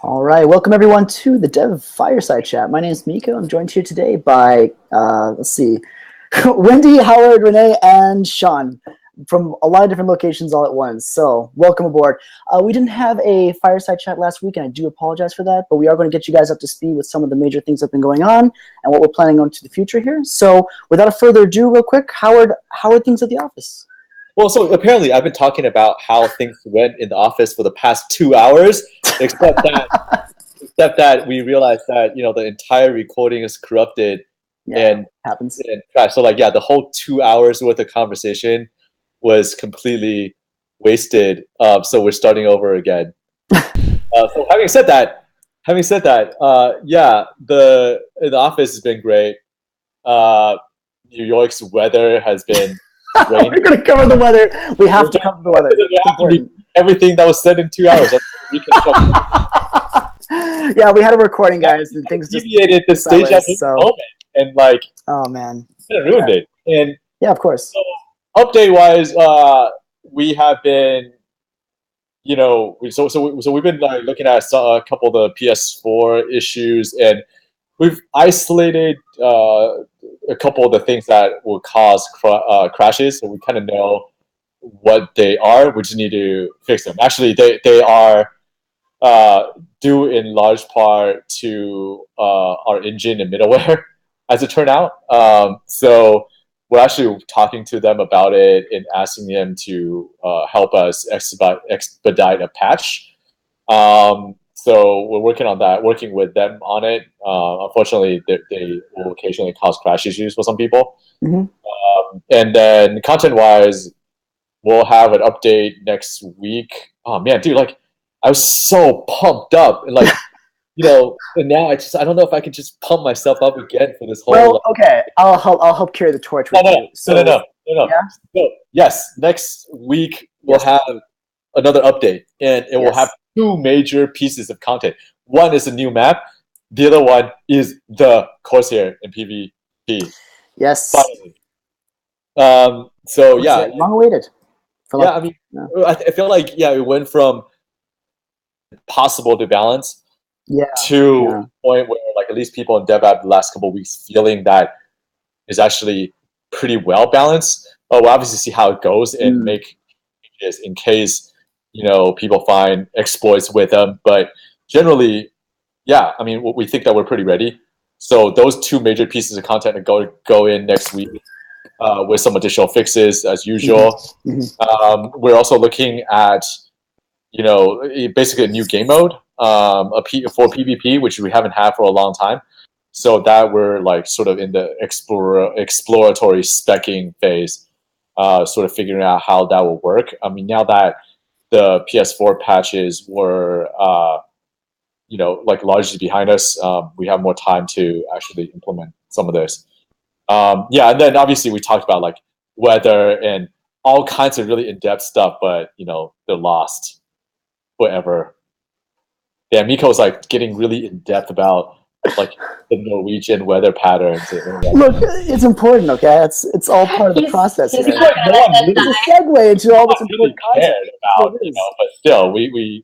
All right, welcome everyone to the Dev Fireside Chat. My name is Mikko. I'm joined here today by, Wendy, Howard, Renee, and Sean from a lot of different locations all at once. So welcome aboard. We didn't have a Fireside Chat last week, and I do apologize for that, but we are going to get you guys up to speed with some of the major things that have been going on and what we're planning on to the future here. So without further ado, real quick, Howard, how are things at the office? Well, so apparently I've been talking about how things went in the office for the past 2 hours, except that we realized that the entire recording is corrupted and happens and crashed. So the whole 2 hours worth of conversation was completely wasted. So we're starting over again. So having said that, the office has been great. New York's weather has been. We're going to cover the weather. We have to cover the weather. Everything that was said in 2 hours. Yeah, we had a recording, guys, and things just deviated the stage moment, and oh man, kind of ruined it. And yeah, of course. So, update-wise, we have been, so we've been looking at a couple of the PS4 issues, and we've isolated a couple of the things that will cause crashes, so we kind of know what they are. We just need to fix them. Actually, they are due in large part to our engine and middleware, as it turned out. So we're actually talking to them about it and asking them to help us expedite a patch. So we're working on that, working with them on it. Unfortunately, they will occasionally cause crash issues for some people. Mm-hmm. And then content-wise, we'll have an update next week. Oh man, dude, I was so pumped up, and and now I don't know if I can just pump myself up again for this whole. Well, okay, I'll help carry the torch with you. No. Yeah? So, yes, next week we'll have another update, and it will have two major pieces of content. One is a new map. The other one is the Corsair in PvP. Yes. Finally. Long awaited. I feel like it went from possible to balance to a point where at least people in dev app the last couple of weeks feeling that is actually pretty well balanced. But we'll obviously see how it goes and make changes in case people find exploits with them. But generally, we think that we're pretty ready. So those two major pieces of content are go in next week with some additional fixes as usual. Mm-hmm. We're also looking at basically a new game mode for PvP, which we haven't had for a long time. So that we're sort of in the exploratory specking phase, sort of figuring out how that will work. I mean, now that the PS4 patches were largely behind us, we have more time to actually implement some of this. And then obviously we talked about weather and all kinds of really in-depth stuff, but they're lost forever. Yeah, Mikko's getting really in-depth about the Norwegian weather patterns. Look, it's important, okay? It's all part of the process. It's a segue into all this important content. But still, we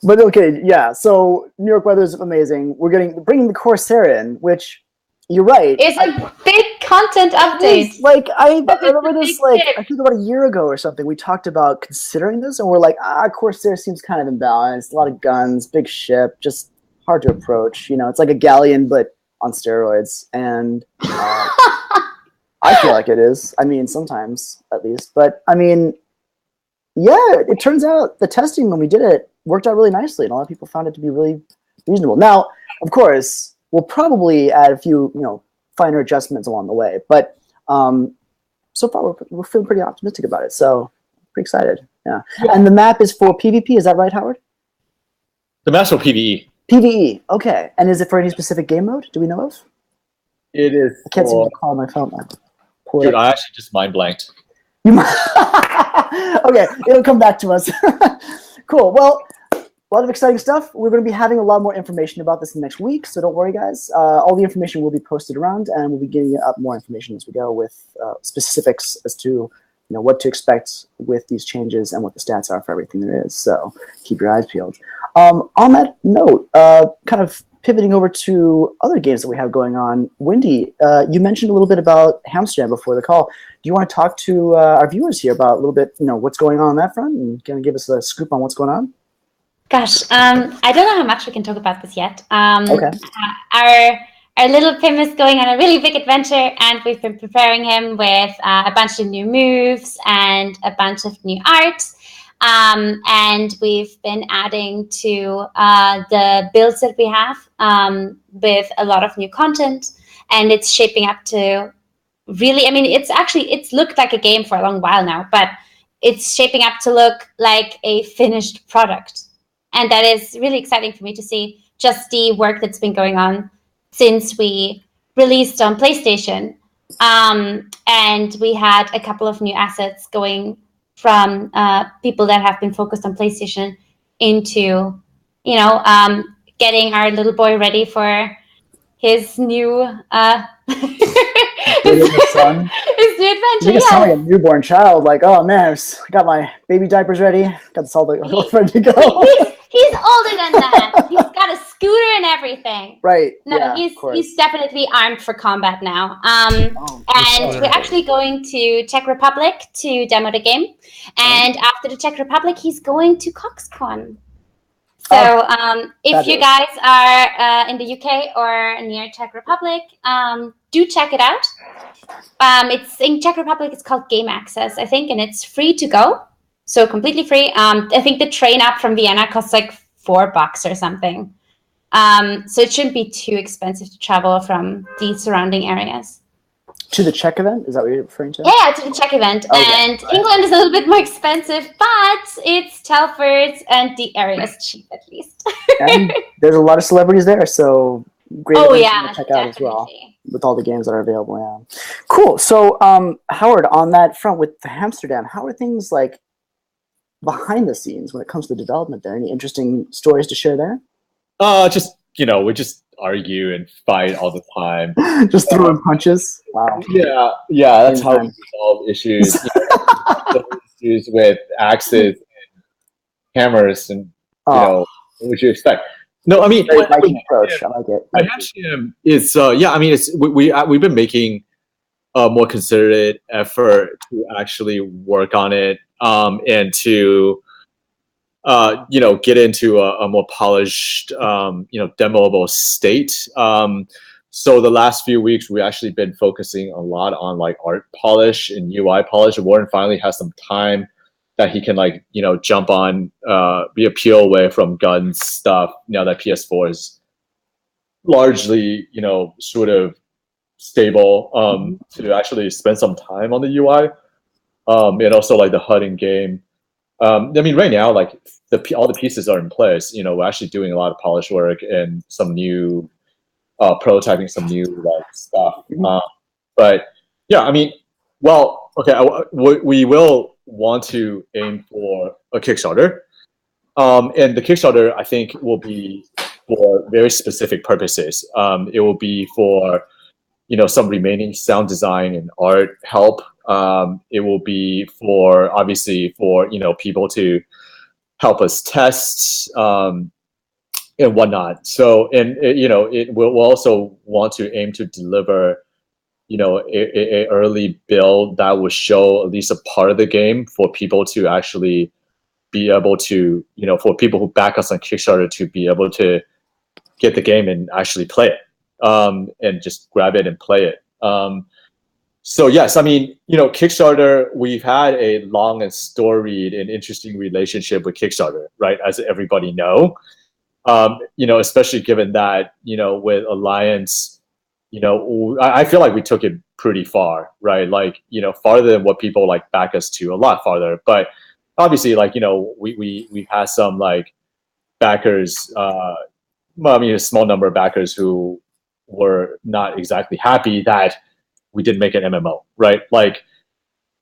But okay, yeah. So New York weather is amazing. We're bringing the Corsair in, which you're right. It's a big content update. I remember this. I think about a year ago or something. We talked about considering this, and we're like, Corsair seems kind of imbalanced. A lot of guns, big ship, just hard to approach. It's like a galleon but on steroids, and I feel like it is. I mean, sometimes at least, but I mean, it turns out the testing when we did it worked out really nicely, and a lot of people found it to be really reasonable. Now, of course, we'll probably add a few, finer adjustments along the way, but so far we're feeling pretty optimistic about it. So pretty excited. Yeah. And the map is for PvP. Is that right, Howard? The map's for PvE. PvE. Okay. And is it for any specific game mode? Do we know of? It is. I can't seem to call my phone. Dude, I actually just mind blanked. Okay, it'll come back to us. Cool. Well, a lot of exciting stuff. We're going to be having a lot more information about this next week, so don't worry, guys. All the information will be posted around, and we'll be getting up more information as we go with specifics as to what to expect with these changes and what the stats are for everything there is. So keep your eyes peeled. On that note, kind of pivoting over to other games that we have going on, Wendy, you mentioned a little bit about Hamsterdam before the call. Do you want to talk to our viewers here about a little bit, what's going on that front, and kind of give us a scoop on what's going on? Gosh, I don't know how much we can talk about this yet. Okay. Our little Pim is going on a really big adventure, and we've been preparing him with a bunch of new moves and a bunch of new art. And we've been adding to the builds that we have with a lot of new content, and it's shaping up to really, it's looked like a game for a long while now, but it's shaping up to look like a finished product. And that is really exciting for me to see, just the work that's been going on since we released on PlayStation. And we had a couple of new assets going from people that have been focused on PlayStation into, getting our little boy ready for his new His new adventure. You sound like a newborn child. Like, oh man, I got my baby diapers ready. Got this all ready to go. He's older than that. He's got a scooter and everything. Right. No, yeah, he's definitely armed for combat now. And we're actually going to Czech Republic to demo the game. And after the Czech Republic, he's going to CoxCon. So if you guys are in the UK or near Czech Republic, do check it out. It's in Czech Republic. It's called Game Access, I think, and it's free to go. So completely free. I think the train up from Vienna costs like $4 or something. So it shouldn't be too expensive to travel from the surrounding areas. To the Czech event? Is that what you're referring to? Yeah, to the Czech event. Okay, and right. England is a little bit more expensive, but it's Telford and the area is cheap at least. And there's a lot of celebrities there, so great to check out as well. With all the games that are available, yeah. Cool. So, Howard, on that front with Hamsterdam, how are things like behind the scenes when it comes to development there? Any interesting stories to share there? We just argue and fight all the time. Just throwing punches? Wow. Yeah, that's how we resolve issues. Issues with axes and hammers and, what would you expect? No, I mean, very Viking approach. I like it. Hamsterdam is, we've been making a more concerted effort to actually work on it and to get into a more polished demoable state. So the last few weeks we've actually been focusing a lot on like art polish and UI polish. Warren finally has some time that he can jump on, be a peel away from guns stuff now that PS4 is largely sort of stable, to actually spend some time on the UI, and also like the HUD in game. Right now, like all the pieces are in place. We're actually doing a lot of polish work and some new prototyping, some new stuff. But yeah, we will want to aim for a Kickstarter, and the Kickstarter I think will be for very specific purposes. It will be for some remaining sound design and art help. It will be obviously for people to help us test and whatnot. So, and we'll also want to aim to deliver a early build that will show at least a part of the game for people to actually be able to for people who back us on Kickstarter to be able to get the game and actually play it, and just grab it and play it. So yes, Kickstarter, we've had a long and storied and interesting relationship with Kickstarter, right? As everybody know, especially given that, with Alliance, I feel like we took it pretty far, right? Farther than what people back us to, a lot farther. But obviously, we had some backers, a small number of backers who were not exactly happy that we didn't make an MMO, right?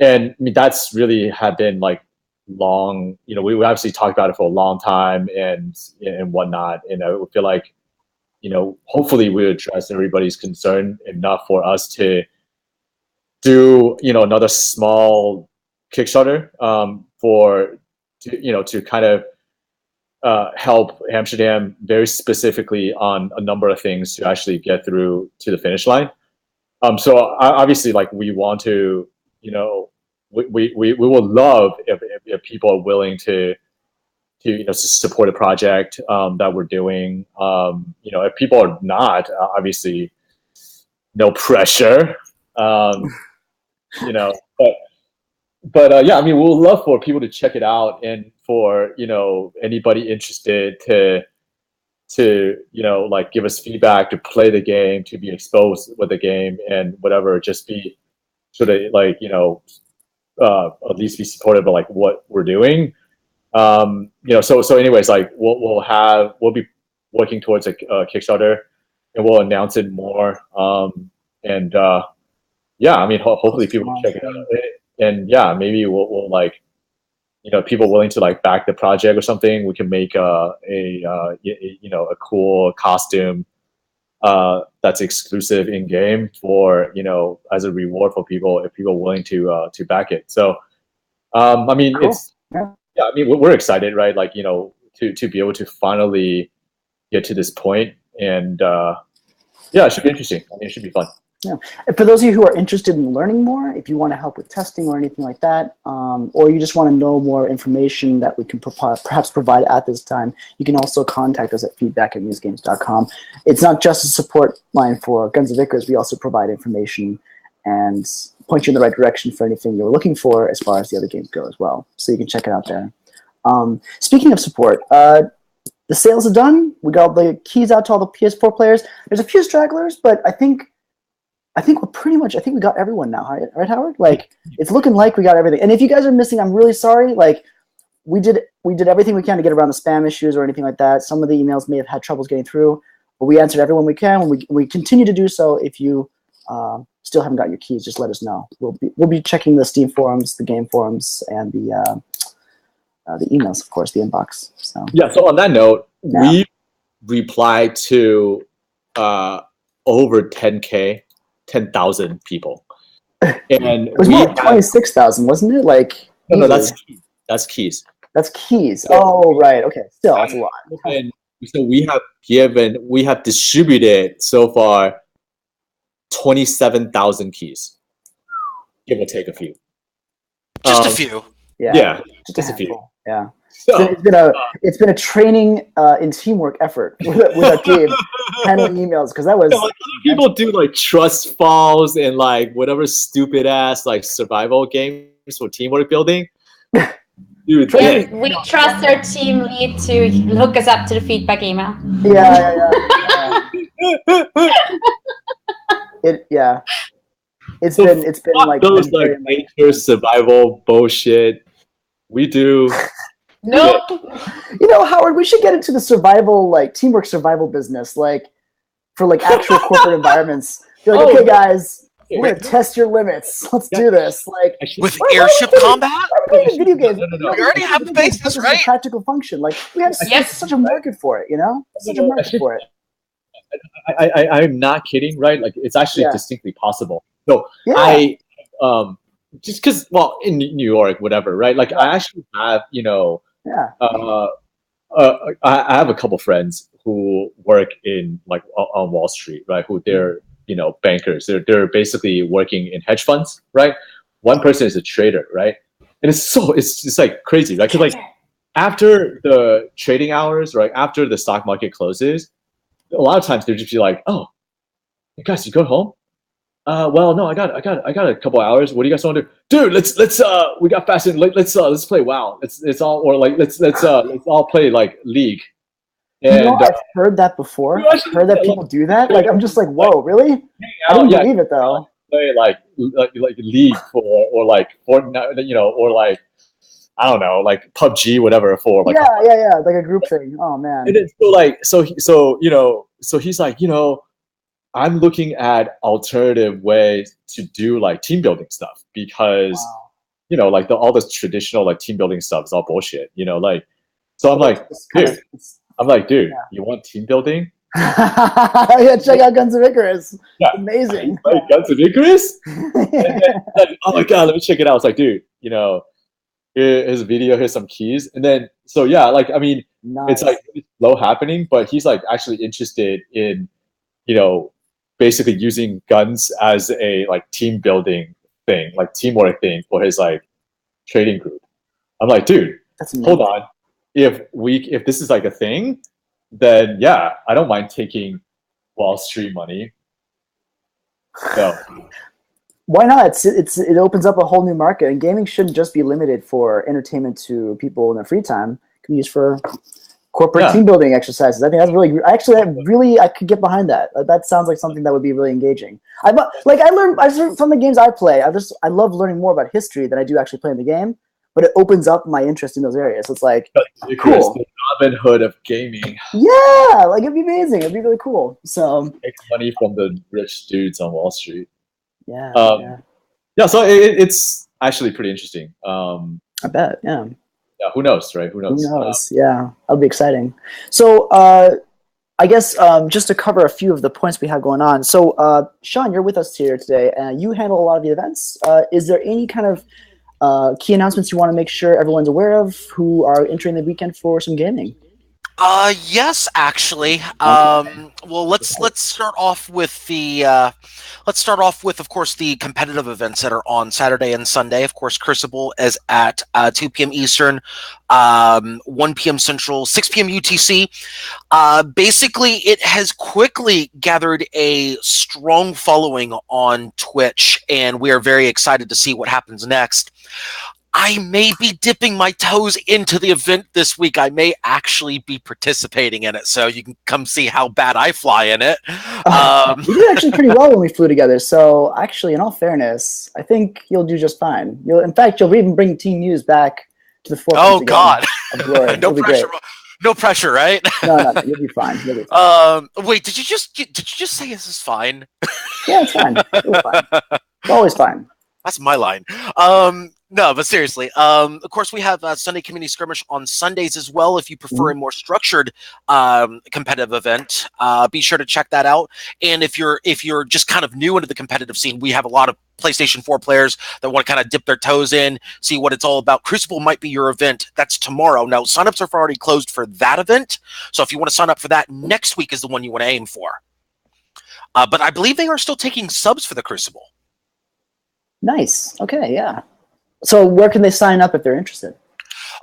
That's really had been long. We obviously talked about it for a long time and whatnot. And I feel like, hopefully we address everybody's concern enough for us to do, another small Kickstarter to kind of help Hamsterdam very specifically on a number of things to actually get through to the finish line. So obviously, like, we want to, we will love if people are willing to support a project that we're doing. If people are not, obviously, no pressure. But yeah, I mean, we'll love for people to check it out, and for anybody interested to like give us feedback, to play the game, to be exposed with the game, and whatever, just be sort of like at least be supportive of like what we're doing. So anyways, like we'll be working towards a Kickstarter, and we'll announce it more. Yeah, I mean, hopefully people will check it out. And yeah, maybe we'll like, people willing to like back the project or something, we can make a cool costume that's exclusive in game for, as a reward for people, if people are willing to back it. So I mean, cool. I mean, we're excited, right? Like, to be able to finally get to this point, and yeah, it should be interesting. I mean, it should be fun. Yeah. And for those of you who are interested in learning more, if you want to help with testing or anything like that, or you just want to know more information that we can perhaps provide at this time, you can also contact us at feedback@musegames.com. It's not just a support line for Guns of Icarus. We also provide information and point you in the right direction for anything you're looking for as far as the other games go as well. So you can check it out there. Speaking of support, the sales are done. We got the keys out to all the PS4 players. There's a few stragglers, but I think we're pretty much, I think we got everyone now, right, Howard? Like, it's looking like we got everything. And if you guys are missing, I'm really sorry. Like, we did everything we can to get around the spam issues or anything like that. Some of the emails may have had troubles getting through, but we answered everyone we can. We continue to do so. If you still haven't got your keys, just let us know. We'll be checking the Steam forums, the game forums, and the emails, of course, the inbox. So yeah. So on that note, we replied to over 10,000 people, and it was more like 26,000, wasn't it? Like, no, that's keys. That's keys. Oh, right. Okay. Still, that's a lot. And so we have distributed so far 27,000 keys, give or take a few. Just a few. Yeah, just a few. Yeah. So it's been a training in teamwork effort with that game, handling emails, because that was. Like, other people do like trust falls and like whatever stupid ass like survival games for teamwork building. Dude, we trust our team lead to hook us up to the feedback email. Yeah. It's been like those like nature survival bullshit. We do. Nope. Howard, we should get into the survival, like teamwork survival business, like for like actual corporate environments. You're like, okay, guys, we're gonna test your limits. Let's do this. Like with airship combat. Video games. No. We already have the basis, right? Practical function. Like we have such a market for it. Such a market for it. I'm not kidding, right? Like it's actually distinctly possible. So just because, well, in New York, whatever, right? Like I actually have, I have a couple friends who work in like on Wall Street, right? Who they're bankers. They're basically working in hedge funds, right? One person is a trader, right? And it's like crazy, right? Because like after the trading hours, right? After the stock market closes, a lot of times they'll just be like, "Oh, you guys, you go home? Well, no, I got a couple hours. What do you guys want to do, dude? Let's we got fast and let's play WoW. Let's all play like League." And I've heard that before. I've heard that people do that. Like I'm just like, whoa, really? I don't believe it though. Play like League or like Fortnite, or like I don't know, like PUBG, whatever for like like a group thing. Oh man. And it's so he's like, I'm looking at alternative ways to do like team building stuff because like all this traditional like team building stuff is all bullshit. So I'm like, dude, you want team building? Yeah, check out Guns of Icarus. Yeah, amazing. Guns of Icarus. Oh my god, let me check it out. I was like, dude, here's a video, here's some keys, and then so yeah, like I mean, it's like really slow happening, but he's like actually interested in, basically using guns as a like team building thing, like teamwork thing for his like trading group. I'm like, dude, hold on. If this is like a thing, then yeah, I don't mind taking Wall Street money. So why not? It opens up a whole new market, and gaming shouldn't just be limited for entertainment to people in their free time. It can be used for corporate team building exercises. I think that's really I could get behind that. That sounds like something that would be really engaging. I learned from the games I play. I love learning more about history than I do actually playing the game. But it opens up my interest in those areas. It's like cool. The Robin Hood of gaming. Yeah, like it'd be amazing. It'd be really cool. So make money from the rich dudes on Wall Street. Yeah. So it's actually pretty interesting. I bet. Yeah. Yeah. Who knows, right? Who knows? Yeah, that'll be exciting. So I guess just to cover a few of the points we have going on. So Sean, you're with us here today, and you handle a lot of the events. Is there any kind of key announcements you want to make sure everyone's aware of who are entering the weekend for some gaming? Yes, actually. Well, let's start off with of course, the competitive events that are on Saturday and Sunday. Of course, Crucible is at 2 p.m. Eastern, 1 p.m. Central, 6 p.m. UTC. Basically, it has quickly gathered a strong following on Twitch, and we are very excited to see what happens next. I may be dipping my toes into the event this week. I may actually be participating in it, so you can come see how bad I fly in it. We did actually pretty well when we flew together, so actually, in all fairness, I think you'll do just fine. In fact, you'll even bring Team Muse back to the forefront. Oh, God. No pressure. Great. No pressure, right? No, you'll be fine. Wait, did you just say this is fine? Yeah, it's fine. It's fine. It's always fine. That's my line. No, but seriously, of course, we have Sunday Community Skirmish on Sundays as well. If you prefer a more structured competitive event, be sure to check that out. And if you're just kind of new into the competitive scene, we have a lot of PlayStation 4 players that want to kind of dip their toes in, see what it's all about. Crucible might be your event. That's tomorrow. Now, signups are already closed for that event. So if you want to sign up for that, next week is the one you want to aim for. But I believe they are still taking subs for the Crucible. Nice. Okay, yeah. So where can they sign up if they're interested?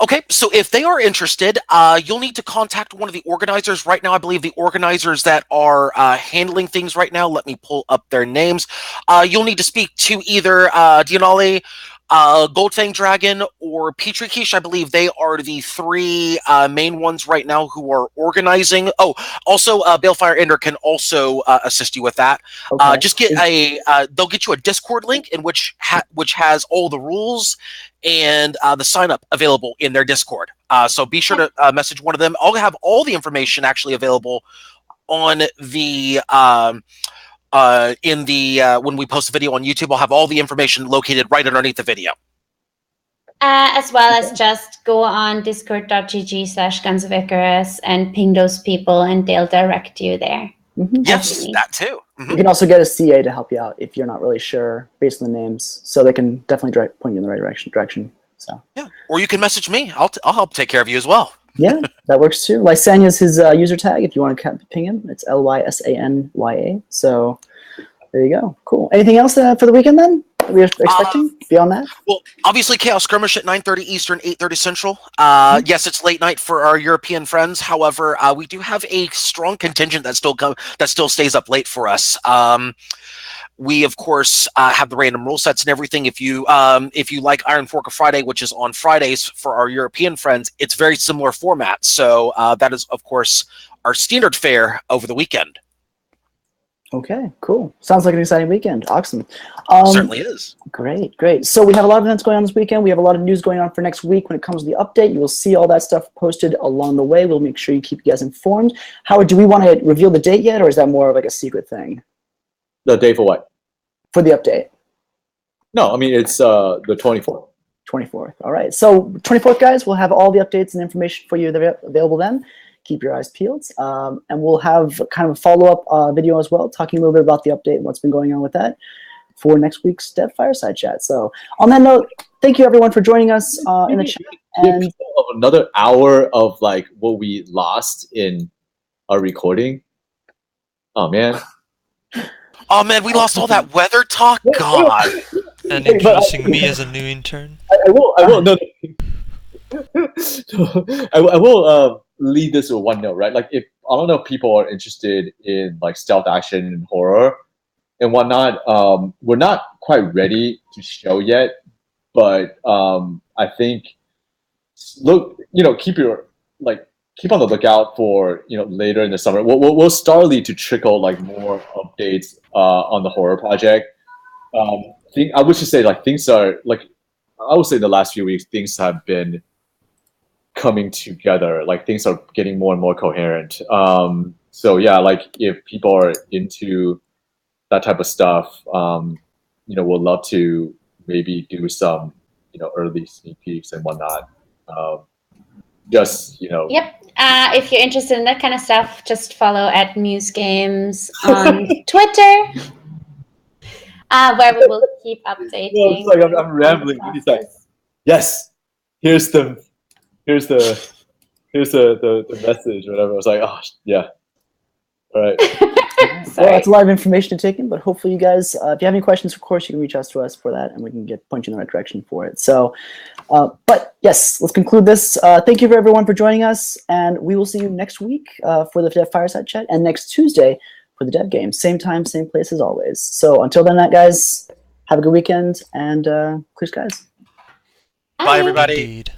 Okay, so if they are interested, you'll need to contact one of the organizers. Right now, I believe the organizers that are handling things right now, let me pull up their names. You'll need to speak to either Dianali, Goldfang Dragon, or Petri Quiche. I believe they are the three main ones right now who are organizing. Oh, also Balefire Ender can also assist you with that. Okay. Just get they'll get you a Discord link in which has all the rules and the sign up available in their Discord. So be sure to message one of them. I'll have all the information actually available on the when we post the video on YouTube. I'll have all the information located right underneath the video. As well as just go on discord.gg/Guns of Icarus and ping those people, and they'll direct you there. Mm-hmm. Yes, that too. Mm-hmm. You can also get a CA to help you out if you're not really sure based on the names, so they can definitely point you in the right direction. So yeah, or you can message me. I'll help take care of you as well. Yeah, that works too. Lysania's his user tag. If you want to ping him, it's LYSANYA. So there you go. Cool. Anything else for the weekend then? We're expecting beyond that? Well, obviously, Chaos Skirmish at 9:30 Eastern, 8:30 Central. Yes, it's late night for our European friends. However, we do have a strong contingent that still stays up late for us. We, of course, have the random rule sets and everything. If you like Iron Fork of Friday, which is on Fridays for our European friends, it's very similar format. So that is, of course, our standard fare over the weekend. Okay, cool. Sounds like an exciting weekend. Awesome. Certainly is. Great. So we have a lot of events going on this weekend. We have a lot of news going on for next week when it comes to the update. You will see all that stuff posted along the way. We'll make sure you keep you guys informed. Howard, do we want to reveal the date yet, or is that more of like a secret thing? The date for what? For the update. No, I mean, it's the 24th. 24th. All right. So 24th, guys, we'll have all the updates and information for you available then. keep your eyes peeled. And we'll have kind of a follow-up video as well, talking a little bit about the update and what's been going on with that for next week's Dev Fireside Chat. So on that note, thank you everyone for joining us in the chat. And of another hour of like what we lost in our recording. Oh man. Oh man, we lost all that weather talk. God. And introducing me as a new intern. I will. No. I will lead this with one note, right? Like, if I don't know if people are interested in like stealth action and horror and whatnot, we're not quite ready to show yet, but I think keep on the lookout for later in the summer. We'll start to trickle like more updates on the horror project. I would just say like things are like I would say the last few weeks things have been coming together. Like things are getting more and more coherent. So yeah, like if people are into that type of stuff, we'll love to maybe do some early sneak peeks and whatnot. Yep. If you're interested in that kind of stuff, just follow at Muse Games on Twitter, where we will keep updating. It's like I'm rambling. He's like, yes, here's the message or whatever. I was like, oh yeah, all right. Well, that's a lot of information to take in, but hopefully you guys, if you have any questions, of course, you can reach out to us for that, and we can point you in the right direction for it. So, but yes, let's conclude this. Thank you for everyone for joining us, and we will see you next week for the Dev Fireside Chat, and next Tuesday for the Dev Game. Same time, same place as always. So until then, guys, have a good weekend, and clear skies. Bye, everybody. Indeed.